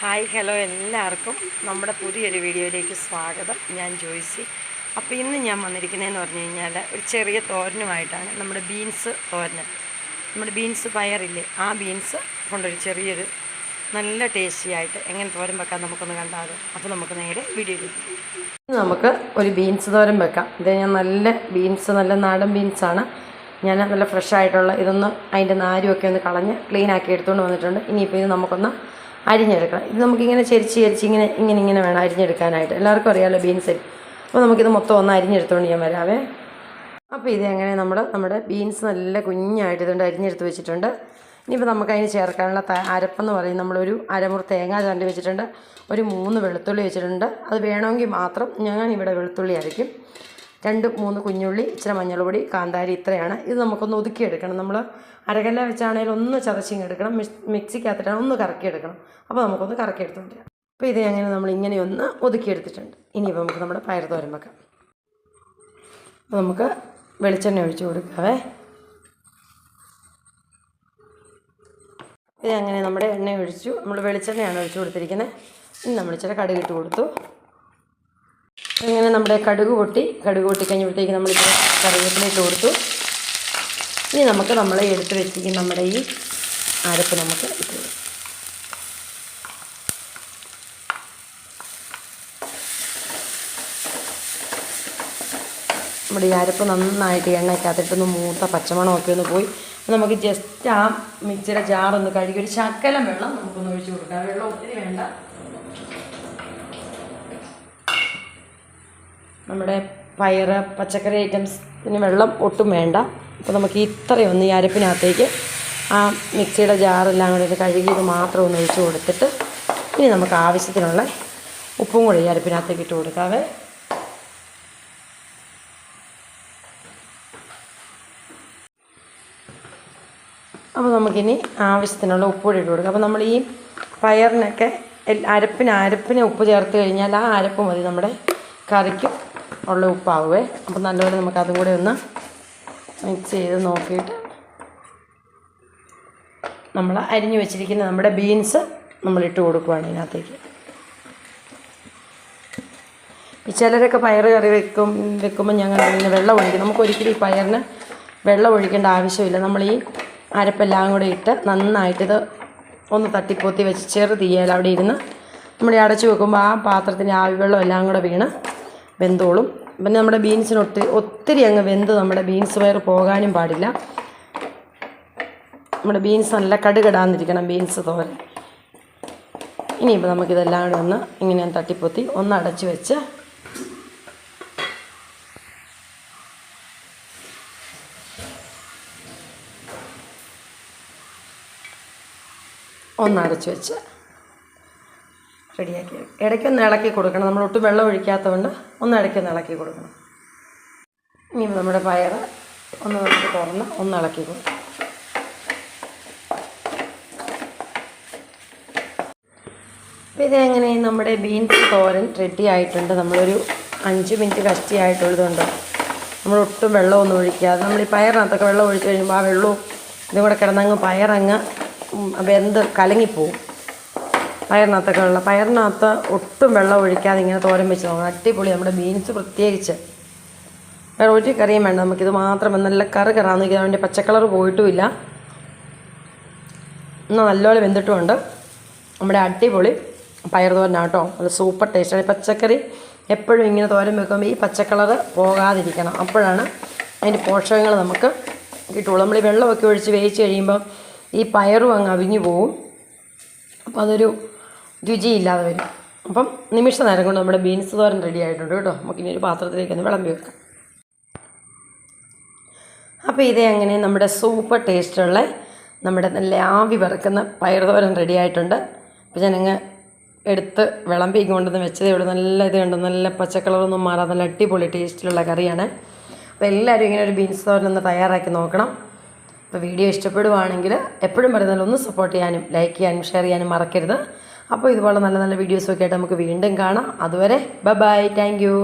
Hi hello എല്ലാവർക്കും നമ്മുടെ പുതിയൊരു വീഡിയോയിലേക്ക് സ്വാഗതം. ഞാൻ ജോയ്സി. അപ്പോൾ ഇന്ന് ഞാൻ വന്നിരിക്കുന്നതെന്ന് പറഞ്ഞു കഴിഞ്ഞാൽ ഒരു ചെറിയ തോരനുമായിട്ടാണ്. നമ്മുടെ ബീൻസ് തോരന്, നമ്മുടെ ബീൻസ് പയറില്ലേ, ആ ബീൻസ് കൊണ്ടൊരു ചെറിയൊരു നല്ല ടേസ്റ്റി ആയിട്ട് എങ്ങനെ തോരൻ വെക്കാം നമുക്കൊന്ന് കണ്ടാലോ. അപ്പോൾ നമുക്ക് നേരെ വീഡിയോയിലേക്ക് നമുക്ക് ഒരു ബീൻസ് തോരൻ വെക്കാം. ഇത് ഞാൻ നല്ല ബീൻസ്, നല്ല നാടൻ ബീൻസാണ്. ഞാൻ നല്ല ഫ്രഷ് ആയിട്ടുള്ള ഇതൊന്ന് അതിൻ്റെ നാരുമൊക്കെ ഒന്ന് കളഞ്ഞ് ക്ലീനാക്കി എടുത്തുകൊണ്ട് വന്നിട്ടുണ്ട്. ഇനിയിപ്പോൾ ഇത് നമുക്കൊന്ന് അരിഞ്ഞെടുക്കണം. ഇത് നമുക്കിങ്ങനെ ചരിച്ച് ഇങ്ങനെ വേണം അരിഞ്ഞെടുക്കാനായിട്ട്. എല്ലാവർക്കും അറിയാമല്ലോ ബീൻസ്. അപ്പോൾ നമുക്കിത് മൊത്തം ഒന്ന് അരിഞ്ഞെടുത്തുകൊണ്ട് ഞാൻ വരാവേ. അപ്പോൾ ഇത് എങ്ങനെ നമ്മുടെ ബീൻസ് നല്ല കുഞ്ഞായിട്ട് ഇതുകൊണ്ട് അരിഞ്ഞെടുത്ത് വെച്ചിട്ടുണ്ട്. ഇനിയിപ്പോൾ നമുക്കതിന് ചേർക്കാനുള്ള അരപ്പെന്ന് പറയും, നമ്മളൊരു അരമുറി തേങ്ങ ചരണ്ടി വെച്ചിട്ടുണ്ട്, ഒരു 3 വെളുത്തുള്ളി വെച്ചിട്ടുണ്ട്. അത് വേണമെങ്കിൽ മാത്രം ഞാനിവിടെ വെളുത്തുള്ളി അരയ്ക്കും. 2-3 കുഞ്ഞുള്ളി, ഇച്ചിരി മഞ്ഞൾപ്പൊടി, കാന്താരി, ഇത്രയാണ്. ഇത് നമുക്കൊന്ന് ഒതുക്കിയെടുക്കണം. നമ്മൾ അരകല്ല വെച്ചാണെങ്കിലും ഒന്ന് ചതച്ചിങ്ങെടുക്കണം. മിക്സിക്കകത്തിട്ടാണ് ഒന്ന് കറക്കിയെടുക്കണം. അപ്പോൾ നമുക്കൊന്ന് കറക്കിയെടുത്തോണ്ട് വരാം. അപ്പോൾ ഇത് അങ്ങനെ നമ്മളിങ്ങനെ ഒന്ന് ഒതുക്കിയെടുത്തിട്ടുണ്ട്. ഇനിയിപ്പോൾ നമുക്ക് നമ്മുടെ പയർ തോരൻ വെക്കാം. അപ്പോൾ നമുക്ക് വെളിച്ചെണ്ണ ഒഴിച്ച് കൊടുക്കാവേ. ഇത് അങ്ങനെ നമ്മുടെ എണ്ണ ഒഴിച്ചു, നമ്മൾ വെളിച്ചെണ്ണയാണ് ഒഴിച്ച് കൊടുത്തിരിക്കുന്നത്. ഇനി നമ്മൾ ഇച്ചിരി കടുക് ഇട്ട് കൊടുത്തു. ഇങ്ങനെ നമ്മുടെ കടുക് പൊട്ടി കഴിഞ്ഞപ്പോഴത്തേക്ക് നമ്മൾ കറിവേപ്പില ഇട്ട് കൊടുത്തു. ഇനി നമുക്ക് നമ്മളെ എടുത്ത് വെച്ചിരിക്കുന്ന നമ്മുടെ ഈ അരപ്പ് നമുക്ക് ഇട്ട് കൊടുക്കും. നമ്മുടെ ഈ അരപ്പ് നന്നായിട്ട് എണ്ണയ്ക്കകത്തിട്ടൊന്ന് മൂത്ത പച്ചമണമൊക്കെ ഒന്ന് പോയി നമുക്ക് ജസ്റ്റ് ആ മിക്സിയുടെ ജാറൊന്ന് കഴുകി ഒരു ശകലം വെള്ളം നമുക്കൊന്ന് ഒഴിച്ച് കൊടുക്കാം. വെള്ളം ഒത്തിരി വേണ്ട. നമ്മുടെ പയർ, പച്ചക്കറി ഐറ്റംസിന് വെള്ളം ഒട്ടും വേണ്ട. അപ്പോൾ നമുക്ക് ഇത്രയൊന്ന് ഈ അരപ്പിനകത്തേക്ക് ആ മിക്സിയുടെ ജാറെല്ലാം കൂടി ഒന്ന് കഴുകിയത് മാത്രം ഒന്ന് ഒഴിച്ച് കൊടുത്തിട്ട് ഇനി നമുക്ക് ആവശ്യത്തിനുള്ള ഉപ്പും കൂടി ഈ അരപ്പിനകത്തേക്ക് ഇട്ട് കൊടുക്കാവേ. അപ്പോൾ നമുക്കിനി ആവശ്യത്തിനുള്ള ഉപ്പ് കൂടി ഇട്ട് കൊടുക്കാം. അപ്പോൾ നമ്മൾ ഈ പയറിനൊക്കെ അരപ്പിന് ഉപ്പ് ചേർത്ത് കഴിഞ്ഞാൽ ആ അരപ്പ് മതി നമ്മുടെ കറിക്ക് ഉള്ള ഉപ്പാവുമേ. അപ്പോൾ നല്ലപോലെ നമുക്ക് അതും കൂടെ ഒന്ന് മിക്സ് ചെയ്ത് നോക്കിയിട്ട് നമ്മൾ അരിഞ്ഞു വെച്ചിരിക്കുന്ന നമ്മുടെ ബീൻസ് നമ്മളിട്ട് കൊടുക്കുകയാണ് ഇതിനകത്തേക്ക്. ഈ ചിലരൊക്കെ പയർ കറി വെക്കുമ്പോൾ ഞങ്ങൾ ഇങ്ങനെ വെള്ളം ഒഴിക്കും. നമുക്കൊരിക്കലും ഈ പയറിന് വെള്ളം ഒഴിക്കേണ്ട ആവശ്യമില്ല. നമ്മൾ ഈ അരപ്പെല്ലാം കൂടെ ഇട്ട് നന്നായിട്ടിത് ഒന്ന് തട്ടിപ്പൊത്തി വെച്ച് ചെറു തീയാൽ അവിടെ ഇരുന്ന് നമ്മൾ അടച്ചു വെക്കുമ്പോൾ ആ പാത്രത്തിൻ്റെ ആവിവെള്ളം എല്ലാം കൂടെ വീണ് വെന്തോളും. പിന്നെ നമ്മുടെ ബീൻസിന് ഒത്തിരി അങ്ങ് വെന്ത് നമ്മുടെ ബീൻസ് പയർ പോകാനും പാടില്ല. നമ്മുടെ ബീൻസ് നല്ല കടുകടാന്നിരിക്കണം ബീൻസ് തോരൻ. ഇനിയിപ്പോൾ നമുക്കിതെല്ലാം കൂടെ ഒന്ന് ഇങ്ങനെ തട്ടിപ്പൊത്തി ഒന്ന് അടച്ചു വെച്ച് ഒന്നടച്ചു വെച്ച് റെഡിയാക്കി. ഇടയ്ക്കൊന്ന് ഇളക്കി കൊടുക്കണം. നമ്മൾ ഒട്ടും വെള്ളം ഒഴിക്കാത്തതുകൊണ്ട് ഒന്ന് ഇടയ്ക്കൊന്ന് ഇളക്കി കൊടുക്കണം. ഇനി നമ്മുടെ പയർ ഒന്ന് നമുക്ക് തുറന്ന് ഒന്ന് ഇളക്കി കൊടുക്കും. അപ്പോൾ ഇതെങ്ങനെ നമ്മുടെ ബീൻസ് തോരൻ റെഡി ആയിട്ടുണ്ട്. നമ്മളൊരു 5 മിനിറ്റ് കഷ്ടിയായിട്ടുള്ളതുകൊണ്ട് നമ്മൾ ഒട്ടും വെള്ളമൊന്നും ഒഴിക്കാതെ നമ്മൾ ഈ പയറിനകത്തൊക്കെ വെള്ളം ഒഴിച്ച് കഴിയുമ്പോൾ ആ വെള്ളവും ഇതും കൂടെ കിടന്നങ്ങ് പയറങ്ങ് വെന്ത് കലങ്ങിപ്പോവും. പയറിനകത്ത് ഒട്ടും വെള്ളം ഒഴിക്കാതെ ഇങ്ങനെ തോരൻ വെച്ച് നോക്കണം. അടിപൊളി. നമ്മുടെ ബീൻസ് പ്രത്യേകിച്ച് വേറെ ഒരു കറിയും വേണ്ട. നമുക്കിത് മാത്രം നല്ല കറാന്ന് വയ്ക്കുക. അതിൻ്റെ പച്ചക്കളർ പോയിട്ടുമില്ല, എന്നാൽ നല്ലപോലെ വെന്തിട്ടുമുണ്ട്. നമ്മുടെ അടിപൊളി പയർ തോരനാട്ടോ. അത് സൂപ്പർ ടേസ്റ്റാണ്. പച്ചക്കറി എപ്പോഴും ഇങ്ങനെ തോരൻ വെക്കുമ്പോൾ ഈ പച്ചക്കളർ പോകാതിരിക്കണം. അപ്പോഴാണ് അതിൻ്റെ പോഷകങ്ങൾ നമുക്ക് കിട്ടുള്ളൂ. നമ്മൾ ഈ വെള്ളമൊക്കെ ഒഴിച്ച് വേവിച്ച് കഴിയുമ്പോൾ ഈ പയറും അങ്ങ് അവിഞ്ഞു പോവും. അപ്പോൾ അതൊരു രുചിയില്ലാതെ വരും. അപ്പം നിമിഷ നേരം കൊണ്ട് നമ്മുടെ ബീൻസ് തോരൻ റെഡി ആയിട്ടുണ്ട് കേട്ടോ. നമുക്കിനി ഒരു പാത്രത്തിലേക്ക് ഒന്ന് വിളമ്പി വെക്കാം. അപ്പോൾ ഇതേ അങ്ങനെ നമ്മുടെ സൂപ്പർ ടേസ്റ്റുള്ള നമ്മുടെ നല്ല ആവി വറക്കുന്ന പയർ തോരൻ റെഡി ആയിട്ടുണ്ട്. അപ്പോൾ ഞാനങ്ങ് എടുത്ത് വിളമ്പി കൊണ്ടുവന്ന് വെച്ചതേ ഉള്ളൂ. നല്ല ഇത് കണ്ടു, നല്ല പച്ചക്കളറൊന്നും മാറാതെ നല്ല അടിപൊളി ടേസ്റ്റിലുള്ള കറിയാണ്. അപ്പോൾ എല്ലാവരും ഇങ്ങനെ ഒരു ബീൻസ് തോരൻ ഒന്ന് തയ്യാറാക്കി നോക്കണം. അപ്പോൾ വീഡിയോ ഇഷ്ടപ്പെടുവാണെങ്കിൽ എപ്പോഴും പറയുന്നതിൽ ഒന്ന് സപ്പോർട്ട് ചെയ്യാനും ലൈക്ക് ചെയ്യാനും ഷെയർ ചെയ്യാനും മറക്കരുത്. അപ്പോൾ ഇതുപോലെ നല്ല നല്ല വീഡിയോസൊക്കെ ആയിട്ട് നമുക്ക് വീണ്ടും കാണാം. അതുവരെ ബൈ, താങ്ക് യു.